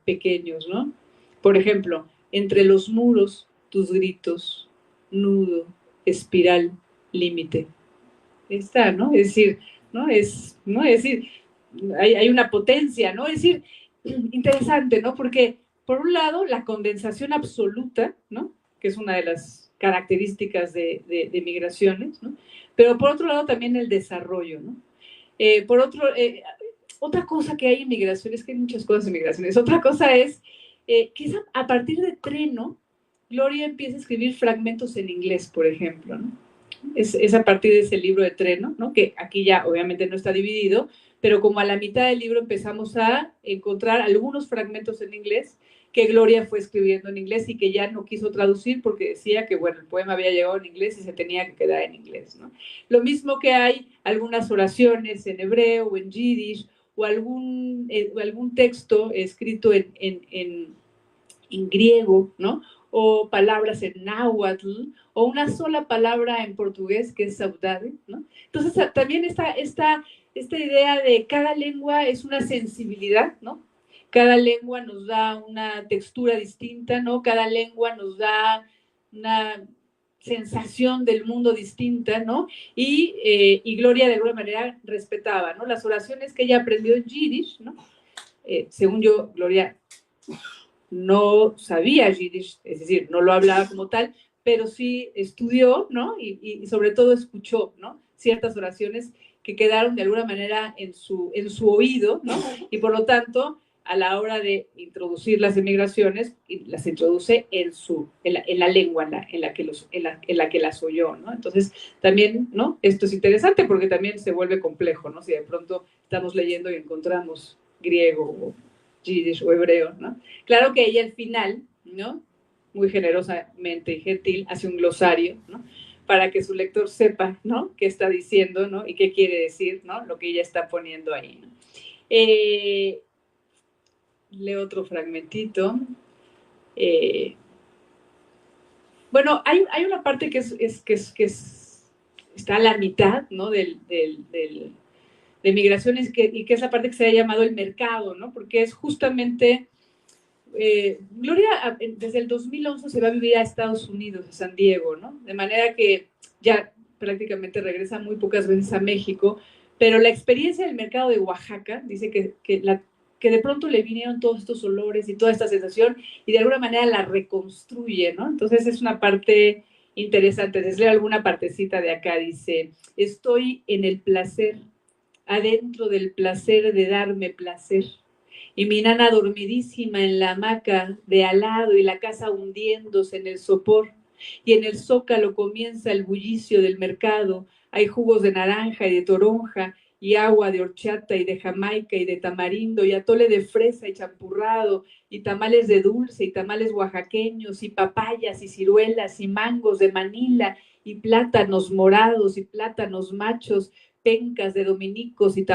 pequeños, ¿no? Por ejemplo, entre los muros, tus gritos, nudo, espiral, límite. Está, ¿no? Es decir, ¿no? Es decir, hay una potencia, ¿no? Es decir, interesante, ¿no? Porque, por un lado, la condensación absoluta, ¿no? Que es una de las características de Migraciones, ¿no? Pero por otro lado también el desarrollo, ¿no? Otra cosa que hay en Migraciones, que hay muchas cosas en Migraciones, otra cosa es que es a partir de Treno, Gloria empieza a escribir fragmentos en inglés, por ejemplo, ¿no? Es a partir de ese libro de Treno, ¿no? Que aquí ya obviamente no está dividido, pero como a la mitad del libro empezamos a encontrar algunos fragmentos en inglés que Gloria fue escribiendo en inglés y que ya no quiso traducir porque decía que, bueno, el poema había llegado en inglés y se tenía que quedar en inglés, ¿no? Lo mismo que hay algunas oraciones en hebreo o en yiddish o algún texto escrito en griego, ¿no? O palabras en náhuatl, o una sola palabra en portugués que es saudade, ¿no? Entonces también esta idea de cada lengua es una sensibilidad, ¿no? Cada lengua nos da una textura distinta, ¿no? Cada lengua nos da una sensación del mundo distinta, ¿no? Y Gloria de alguna manera respetaba, ¿no? Las oraciones que ella aprendió en yiddish, ¿no? Según yo, Gloria no sabía yiddish, es decir, no lo hablaba como tal, pero sí estudió, ¿no? Y sobre todo escuchó, ¿no? Ciertas oraciones que quedaron de alguna manera en su oído, ¿no? Y por lo tanto, a la hora de introducir las emigraciones, las introduce en la lengua en la que las oyó, ¿no? Entonces, también, ¿no? Esto es interesante porque también se vuelve complejo, ¿no? Si de pronto estamos leyendo y encontramos griego o yiddish o hebreo, ¿no? Claro que ella al final, ¿no? Muy generosamente y gentil, hace un glosario, ¿no? Para que su lector sepa, ¿no? Qué está diciendo, ¿no? Y qué quiere decir, ¿no? Lo que ella está poniendo ahí, ¿no? Leo otro fragmentito. Bueno, hay una parte que está a la mitad, ¿no? de Migraciones y que es la parte que se ha llamado el mercado, ¿no? Porque es justamente Gloria desde el 2011 se va a vivir a Estados Unidos, a San Diego, ¿no? De manera que ya prácticamente regresa muy pocas veces a México, pero la experiencia del mercado de Oaxaca dice que de pronto le vinieron todos estos olores y toda esta sensación y de alguna manera la reconstruye, ¿no? Entonces es una parte interesante. Les leo alguna partecita de acá. Dice, estoy en el placer, adentro del placer de darme placer. Y mi nana dormidísima en la hamaca de al lado y la casa hundiéndose en el sopor. Y en el zócalo comienza el bullicio del mercado. Hay jugos de naranja y de toronja, y agua de horchata y de jamaica y de tamarindo, y atole de fresa y champurrado, y tamales de dulce y tamales oaxaqueños, y papayas y ciruelas y mangos de Manila, y plátanos morados y plátanos machos, pencas de dominicos y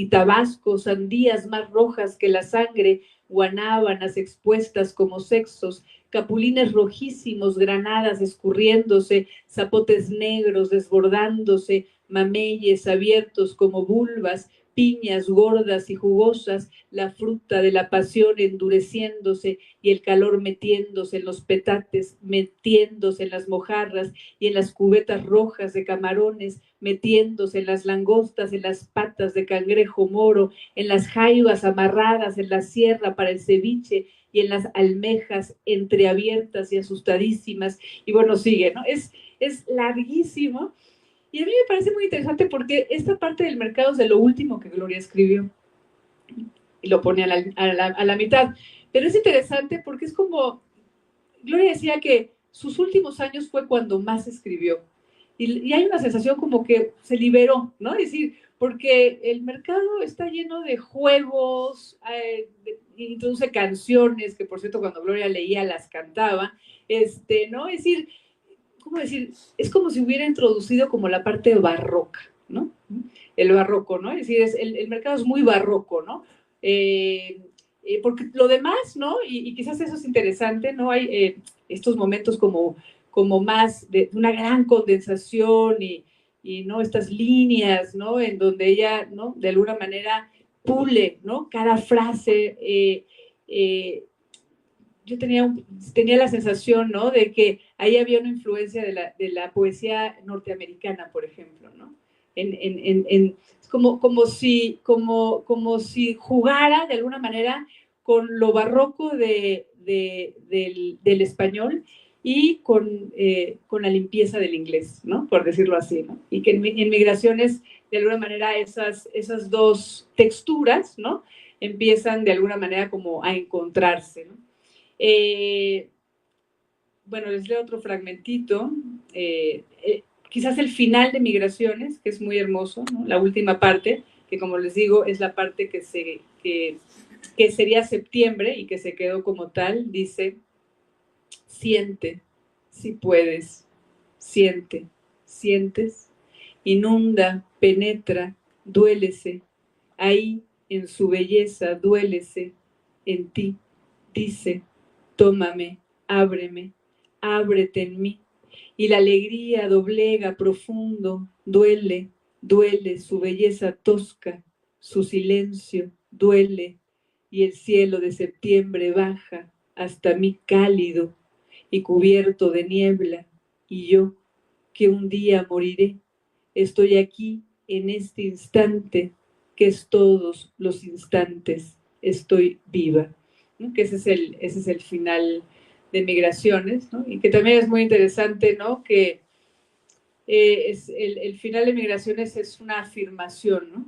tabascos, sandías más rojas que la sangre, guanábanas expuestas como sexos, capulines rojísimos, granadas escurriéndose, zapotes negros desbordándose, mameyes abiertos como vulvas, piñas gordas y jugosas, la fruta de la pasión endureciéndose y el calor metiéndose en los petates, metiéndose en las mojarras y en las cubetas rojas de camarones, metiéndose en las langostas, en las patas de cangrejo moro, en las jaivas amarradas en la sierra para el ceviche y en las almejas entreabiertas y asustadísimas. Y bueno, sigue, ¿no? Es larguísimo. Y a mí me parece muy interesante porque esta parte del mercado es de lo último que Gloria escribió. Y lo pone a la mitad. Pero es interesante porque es como, Gloria decía que sus últimos años fue cuando más escribió. Y hay una sensación como que se liberó, ¿no? Es decir, porque el mercado está lleno de juegos, introduce canciones, que por cierto cuando Gloria leía las cantaba, ¿no? Es decir, ¿cómo decir? Es como si hubiera introducido como la parte barroca, ¿no? El barroco, ¿no? Es decir, el mercado es muy barroco, ¿no? Porque lo demás, ¿no? Y quizás eso es interesante, ¿no? Hay estos momentos como más de una gran condensación y ¿no? Estas líneas, ¿no? En donde ella, ¿no? De alguna manera pule, ¿no? Cada frase, yo tenía la sensación, ¿no? De que ahí había una influencia de la poesía norteamericana, por ejemplo, ¿no? Es como si jugara de alguna manera con lo barroco del español y con la limpieza del inglés, ¿no? Por decirlo así, ¿no? Y que en Migraciones, de alguna manera, esas dos texturas, ¿no? Empiezan de alguna manera como a encontrarse, ¿no? Bueno, les leo otro fragmentito. Quizás el final de Migraciones, que es muy hermoso, ¿no? La última parte, que como les digo, es la parte que sería septiembre y que se quedó como tal, dice: siente, si puedes, siente, sientes, inunda, penetra, duélese, ahí en su belleza, duélese, en ti, dice: tómame, ábreme, ábrete en mí. Y la alegría doblega profundo, duele, duele su belleza tosca, su silencio, duele, y el cielo de septiembre baja hasta mí cálido y cubierto de niebla, y yo, que un día moriré, estoy aquí en este instante, que es todos los instantes, estoy viva. ¿No? Que ese es el final de Migraciones, ¿no? Y que también es muy interesante, ¿no? Que el final de Migraciones es una afirmación, ¿no?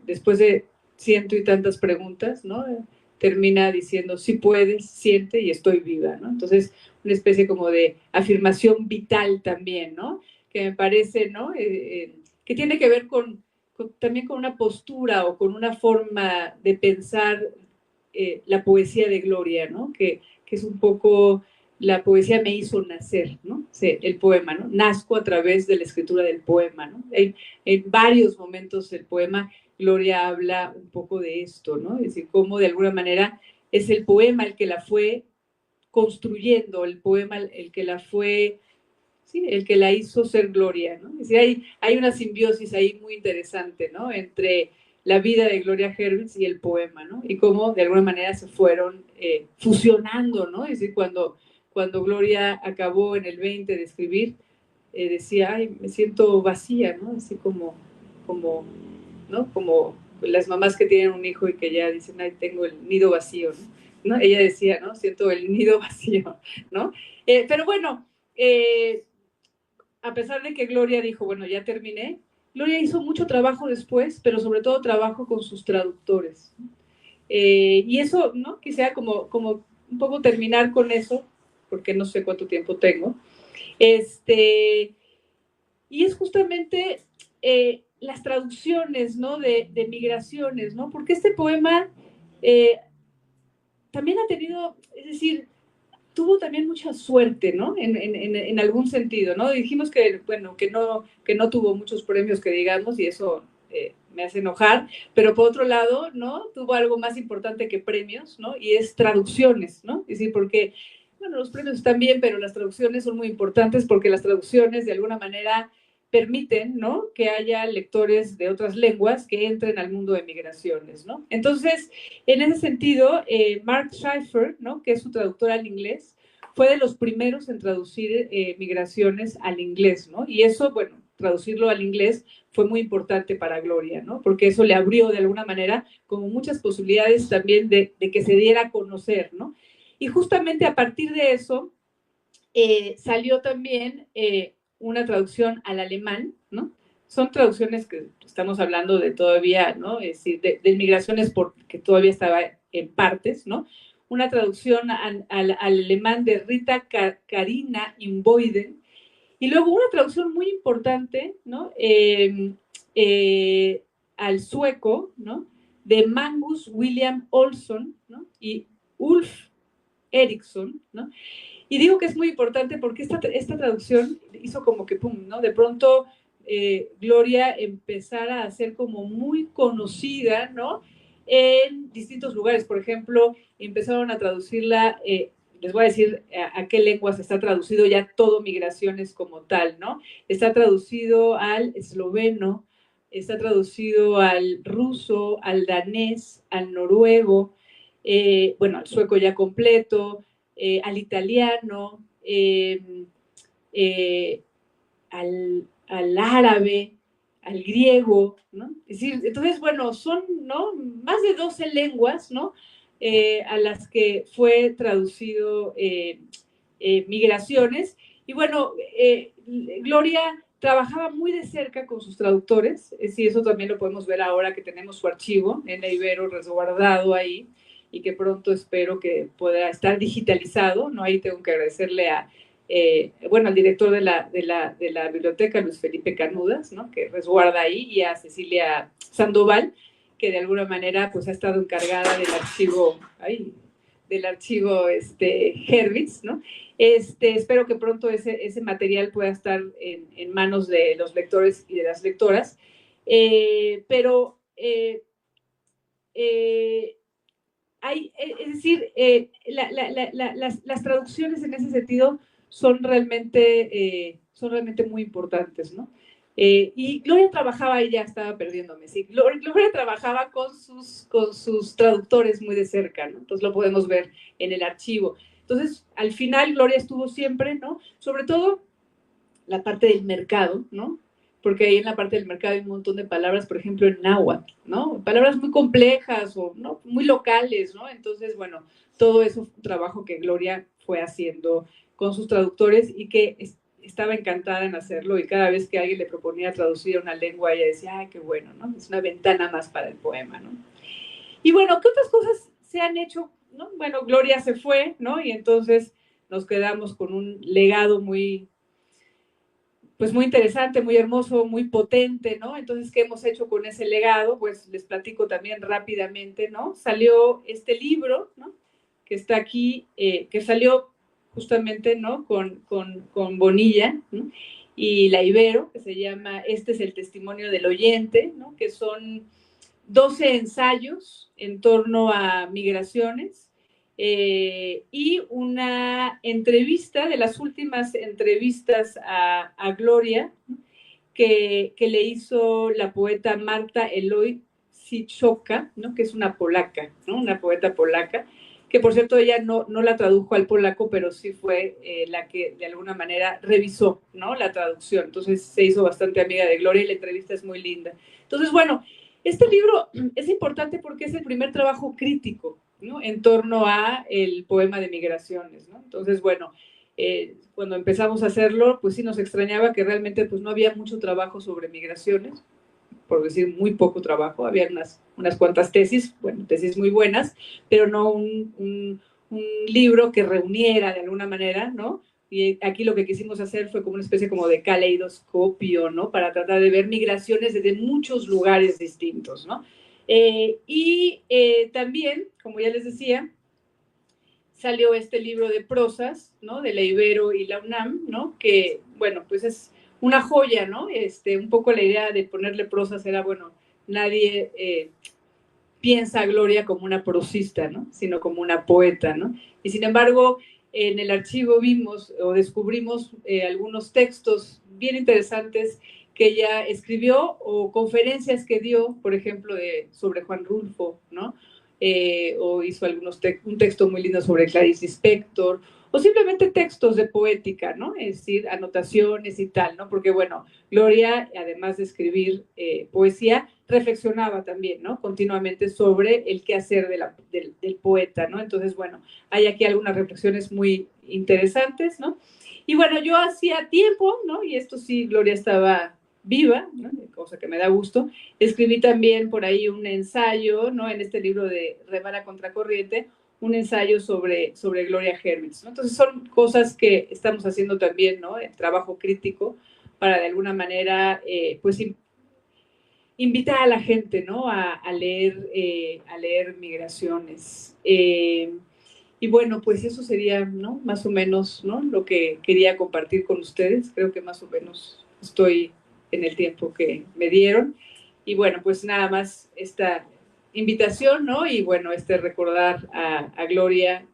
Después de ciento y tantas preguntas, ¿no? Termina diciendo: sí puedes, siente y estoy viva, ¿no? Entonces, una especie como de afirmación vital también, ¿no? Que me parece, ¿no? Que tiene que ver también con una postura o con una forma de pensar la poesía de Gloria, ¿no? Que es un poco, la poesía me hizo nacer, ¿no? Sí, el poema, ¿no? Nazco a través de la escritura del poema, ¿no? En varios momentos del poema, Gloria habla un poco de esto, ¿no? Es decir, cómo de alguna manera es el poema el que la fue construyendo, el poema el que la fue, sí, el que la hizo ser Gloria, ¿no? Es decir, hay una simbiosis ahí muy interesante, ¿no? Entre la vida de Gloria Hervitz y el poema, ¿no? Y cómo de alguna manera se fueron fusionando, ¿no? Es decir, cuando Gloria acabó en el 20 de escribir, decía: ay, me siento vacía, ¿no? Así como, ¿no? Como las mamás que tienen un hijo y que ya dicen: ay, tengo el nido vacío, ¿no? Ella decía, ¿no? Siento el nido vacío, ¿no? Pero bueno, a pesar de que Gloria dijo: bueno, ya terminé, Gloria hizo mucho trabajo después, pero sobre todo trabajo con sus traductores. Y eso, ¿no? Quisiera como un poco terminar con eso, porque no sé cuánto tiempo tengo. Y es justamente las traducciones, ¿no? De Migraciones, ¿no? Porque este poema también ha tenido, es decir, tuvo también mucha suerte, ¿no? En algún sentido, ¿no? Dijimos que, bueno, que no tuvo muchos premios, que digamos, y eso me hace enojar, pero por otro lado, ¿no? Tuvo algo más importante que premios, ¿no? Y es traducciones, ¿no? Es decir, porque, bueno, los premios están bien, pero las traducciones son muy importantes porque las traducciones, de alguna manera, permiten, ¿no?, que haya lectores de otras lenguas que entren al mundo de migraciones, ¿no? Entonces, en ese sentido, Mark Schreifer, ¿no?, que es su traductor al inglés, fue de los primeros en traducir migraciones al inglés, ¿no? Y eso, bueno, traducirlo al inglés fue muy importante para Gloria, ¿no? Porque eso le abrió de alguna manera como muchas posibilidades también de que se diera a conocer, ¿no? Y justamente a partir de eso salió también una traducción al alemán, ¿no? Son traducciones que estamos hablando de todavía, ¿no? Es decir, de migraciones que todavía estaba en partes, ¿no? Una traducción al alemán de Rita Karina Imboiden, y luego una traducción muy importante, ¿no? Al sueco, ¿no?, de Magnus William Olsson, ¿no?, y Ulf Eriksson, ¿no? Y digo que es muy importante porque esta traducción hizo como que, pum, ¿no? De pronto Gloria empezara a ser como muy conocida, ¿no?, en distintos lugares. Por ejemplo, empezaron a traducirla, les voy a decir a qué lenguas está traducido ya todo Migraciones como tal, ¿no? Está traducido al esloveno, está traducido al ruso, al danés, al noruego, bueno, al sueco ya completo, al italiano, al árabe, al griego, ¿no? Es decir, entonces, bueno, son, ¿no?, más de 12 lenguas, ¿no?, a las que fue traducido Migraciones. Y bueno, Gloria trabajaba muy de cerca con sus traductores, es decir, eso también lo podemos ver ahora que tenemos su archivo en la Ibero resguardado ahí, y que pronto espero que pueda estar digitalizado, ¿no? Ahí tengo que agradecerle bueno, al director de la biblioteca, Luis Felipe Canudas, ¿no?, que resguarda ahí, y a Cecilia Sandoval, que de alguna manera pues ha estado encargada del archivo Hervitz, ¿no? Espero que pronto ese material pueda estar en manos de los lectores y de las lectoras, pero es decir, las traducciones en ese sentido son realmente muy importantes, ¿no? Y Gloria trabajaba, ahí ya estaba perdiéndome, sí, Gloria trabajaba con sus traductores muy de cerca, ¿no? Entonces lo podemos ver en el archivo. Entonces, al final, Gloria estuvo siempre, ¿no?, sobre todo la parte del mercado, ¿no?, porque ahí en la parte del mercado hay un montón de palabras, por ejemplo, en náhuatl, ¿no?, palabras muy complejas o, ¿no?, muy locales, ¿no? Entonces, bueno, todo eso fue un trabajo que Gloria fue haciendo con sus traductores y que estaba encantada en hacerlo, y cada vez que alguien le proponía traducir a una lengua, ella decía, ay, qué bueno, ¿no? Es una ventana más para el poema, ¿no? Y bueno, ¿qué otras cosas se han hecho, ¿no? Bueno, Gloria se fue, ¿no? Y entonces nos quedamos con un legado muy interesante, muy hermoso, muy potente, ¿no? Entonces, ¿qué hemos hecho con ese legado? Pues les platico también rápidamente, ¿no? Salió este libro, ¿no?, que está aquí, que salió justamente, ¿no?, con Bonilla, ¿no?, y la Ibero, que se llama Este es el testimonio del oyente, ¿no?, que son 12 ensayos en torno a migraciones, y una entrevista, de las últimas entrevistas a Gloria, que le hizo la poeta Marta Eloy Sichoka, ¿no?, que es una polaca, ¿no?, una poeta polaca, que por cierto ella no la tradujo al polaco, pero sí fue la que de alguna manera revisó, ¿no?, la traducción. Entonces se hizo bastante amiga de Gloria y la entrevista es muy linda. Entonces, bueno, este libro es importante porque es el primer trabajo crítico, ¿no?, en torno a el poema de migraciones, ¿no? Entonces, bueno, cuando empezamos a hacerlo, pues sí nos extrañaba que realmente pues no había mucho trabajo sobre migraciones, por decir muy poco trabajo, había unas cuantas tesis, bueno, tesis muy buenas, pero no un libro que reuniera de alguna manera, ¿no? Y aquí lo que quisimos hacer fue como una especie como de caleidoscopio, ¿no?, para tratar de ver migraciones desde muchos lugares distintos, ¿no? También, como ya les decía, salió este libro de prosas, ¿no?, de la Ibero y la UNAM, ¿no?, que, bueno, pues es una joya, ¿no? Un poco la idea de ponerle prosas era, bueno, nadie piensa a Gloria como una prosista, ¿no?, sino como una poeta, ¿no? Y sin embargo, en el archivo vimos o descubrimos algunos textos bien interesantes que ella escribió o conferencias que dio, por ejemplo, sobre Juan Rulfo, ¿no? O hizo un texto muy lindo sobre Clarice Lispector, o simplemente textos de poética, ¿no? Es decir, anotaciones y tal, ¿no? Porque, bueno, Gloria, además de escribir poesía, reflexionaba también, ¿no? Continuamente sobre el quehacer del poeta, ¿no? Entonces, bueno, hay aquí algunas reflexiones muy interesantes, ¿no? Y bueno, yo hacía tiempo, ¿no? Y esto sí, Gloria estaba viva, ¿no? Cosa que me da gusto. Escribí también por ahí un ensayo, ¿no? En este libro de Remar a Contracorriente, un ensayo sobre Gloria Hurwitz, ¿no? Entonces son cosas que estamos haciendo también, ¿no? El trabajo crítico para de alguna manera, pues, invitar a la gente, ¿no? A leer migraciones. Y bueno, pues eso sería, ¿no? Más o menos, ¿no? Lo que quería compartir con ustedes. Creo que más o menos estoy en el tiempo que me dieron. Y bueno, pues nada más esta invitación, ¿no? Y bueno, recordar a Gloria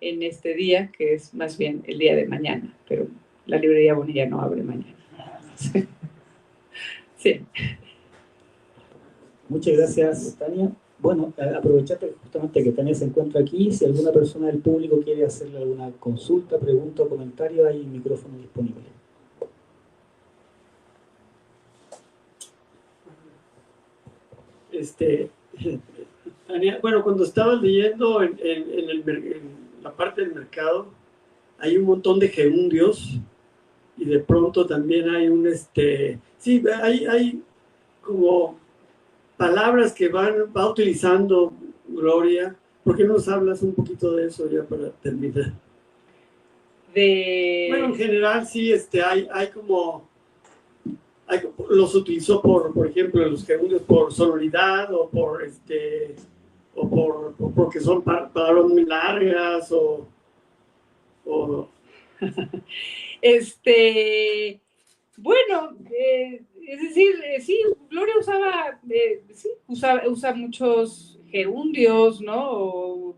en este día, que es más bien el día de mañana, pero la librería Bonilla no abre mañana. Sí. Muchas gracias, Tania. Bueno, aprovechate justamente que Tania se encuentra aquí. Si alguna persona del público quiere hacerle alguna consulta, pregunta o comentario, hay micrófono disponible. Tania, bueno, cuando estabas leyendo en la parte del mercado, hay un montón de gerundios y de pronto también hay sí, hay como palabras que va utilizando Gloria. ¿Por qué nos hablas un poquito de eso ya para terminar? Bueno, en general sí, hay como... los utilizó por ejemplo, los gerundios por sonoridad o porque son palabras muy largas o... Bueno, es decir, sí, Gloria usa muchos gerundios, ¿no? O,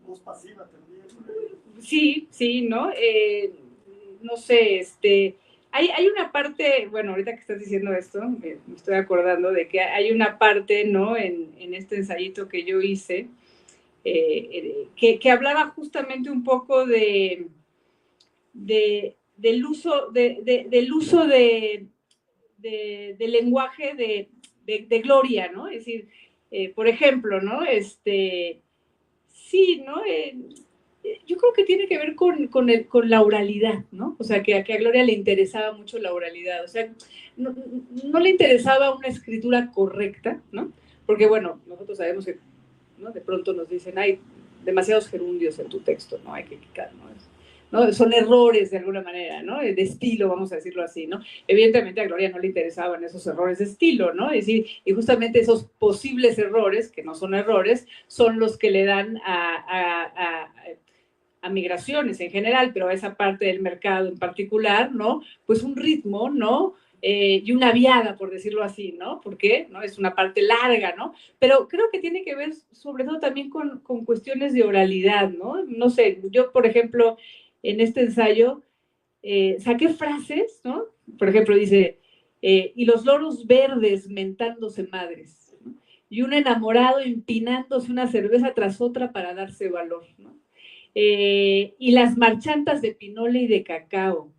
voz pasiva también. Sí, ¿no? No sé, hay una parte, bueno, ahorita que estás diciendo esto, me estoy acordando de que hay una parte, ¿no? En este ensayito que yo hice, que hablaba justamente un poco del uso del lenguaje de Gloria, ¿no? Es decir, por ejemplo, ¿no? Sí, ¿no? Yo creo que tiene que ver con la oralidad, ¿no? O sea, que a Gloria le interesaba mucho la oralidad, o sea, no le interesaba una escritura correcta, ¿no? Porque, bueno, nosotros sabemos que, ¿no? De pronto nos dicen, hay demasiados gerundios en tu texto, ¿no? Hay que quitar, ¿no? Son errores de alguna manera, ¿no? De estilo, vamos a decirlo así, ¿no? Evidentemente a Gloria no le interesaban esos errores de estilo, ¿no? Es decir, y justamente esos posibles errores, que no son errores, son los que le dan a migraciones en general, pero a esa parte del mercado en particular, ¿no? Pues un ritmo, ¿no? Y una viada, por decirlo así, ¿no? Porque, ¿no? Es una parte larga, ¿no? Pero creo que tiene que ver sobre todo también con cuestiones de oralidad, ¿no? No sé, yo, por ejemplo, en este ensayo saqué frases, ¿no? Por ejemplo, dice, y los loros verdes mentándose madres, ¿no? Y un enamorado empinándose una cerveza tras otra para darse valor, ¿no? Y las marchantas de pinole y de cacao,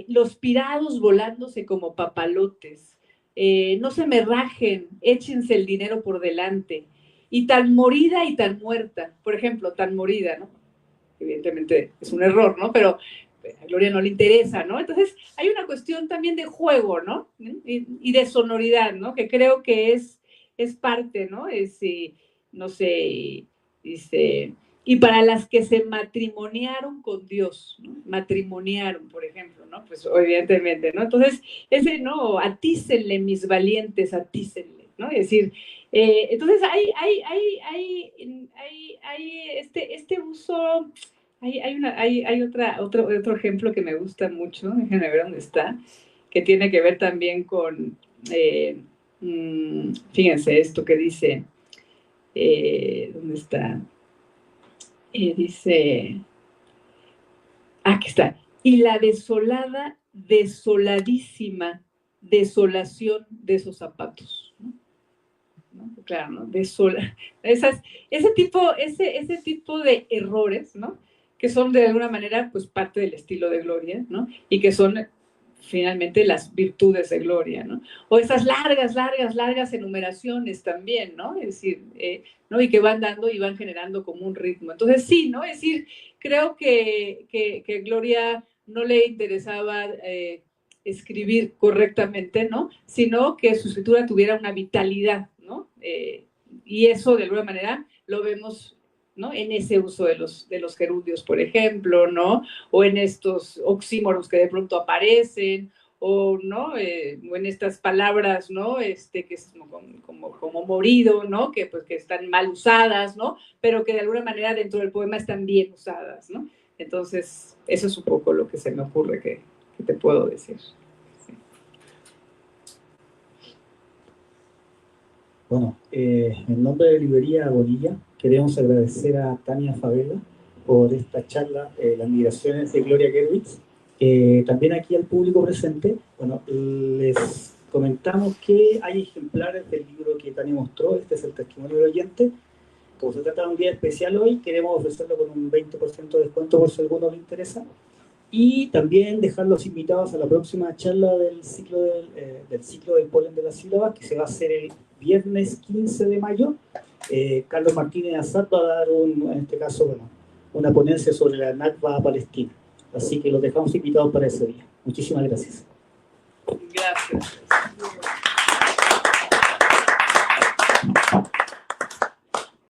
los pirados volándose como papalotes, no se me rajen, échense el dinero por delante, y tan morida y tan muerta, por ejemplo, tan morida, ¿no? Evidentemente es un error, ¿no? Pero a Gloria no le interesa, ¿no? Entonces hay una cuestión también de juego, ¿no? Y de sonoridad, ¿no? Que creo que es parte, ¿no? No sé, dice, y para las que se matrimoniaron con Dios, ¿no? Matrimoniaron, por ejemplo, ¿no? Pues evidentemente, ¿no? Entonces, ¿no? Atícenle, mis valientes, atícenle, ¿no? Es decir, entonces hay este uso, hay otro ejemplo que me gusta mucho, déjenme ver dónde está, que tiene que ver también con, fíjense esto que dice, ¿dónde está? dice, aquí está, y la desolada, desoladísima desolación de esos zapatos, ¿no? Claro, ¿no? Ese tipo de errores, ¿no? Que son de alguna manera pues parte del estilo de Gloria, ¿no? Y que son finalmente las virtudes de Gloria, ¿no? O esas largas enumeraciones también, ¿no? Es decir, ¿no? Y que van dando y van generando como un ritmo. Entonces sí, ¿no? Es decir, creo que Gloria no le interesaba escribir correctamente, ¿no? Sino que su escritura tuviera una vitalidad, ¿no? Y eso de alguna manera lo vemos, ¿no? En ese uso de los gerundios, por ejemplo, ¿no? O en estos oxímoros que de pronto aparecen, o, ¿no? O en estas palabras, ¿no? Que es como morido, ¿no? Que, pues, que están mal usadas, ¿no? Pero que de alguna manera dentro del poema están bien usadas, ¿no? Entonces, eso es un poco lo que se me ocurre que te puedo decir. Sí. Bueno, en nombre de Librería Bonilla, queremos agradecer a Tania Favela por esta charla, Las migraciones de Gloria Gervitz. También aquí al público presente, bueno, les comentamos que hay ejemplares del libro que Tania mostró. Este es el testimonio del oyente. Como se trata de un día especial hoy, queremos ofrecerlo con un 20% de descuento por si a alguno le interesa. Y también dejarlos invitados a la próxima charla del ciclo del polen de las sílabas, que se va a hacer el viernes 15 de mayo. Carlos Martínez Azad va a dar, en este caso, bueno, una ponencia sobre la Nakba palestina. Así que los dejamos invitados para ese día. Muchísimas gracias. Gracias.